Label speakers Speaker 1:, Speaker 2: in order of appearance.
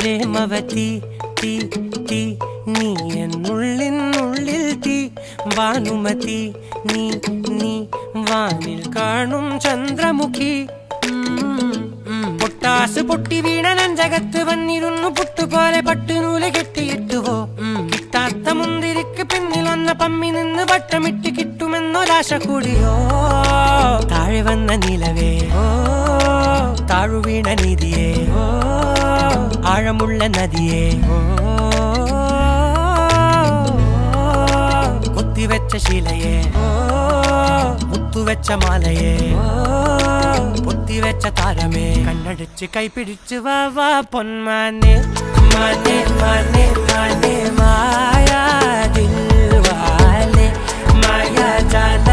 Speaker 1: പ്രേമവതി തീ തീ നീ എന്നുള്ളിൽ തീ ഭാനുമതി നീ നീ വാനിൽ കാണും ചന്ദ്രമുഖി പൊട്ടാസ് പൊട്ടി വീണ നെഞ്ചകത്ത് വന്നിരുന്നു പുട്ടുപോലെ പട്ടുനൂല് കെട്ടിയിട്ടുവോ കിട്ടാത്ത മുന്തിരിക്ക് പിന്നിൽ വന്ന പമ്മി നിന്ന് വട്ടമിട്ട് കിട്ടുമെന്നൊരാശ കൂടിയോ താഴെ വന്ന നിലവേ താഴു വീണ നിധിയേ ആഴമുള്ള നദിയേ കൊത്തിവെച്ച ശിലയേ മുത്തുവെച്ച മാലയേ പൊത്തിവെച്ച താരമേ കണ്ണടിച്ച് കൈപിടിച്ച് വാ വാ പൊന്മാനെ മാനെ മാനെ മാനെ മായാ ദിൽവാലെ മായാ ജാല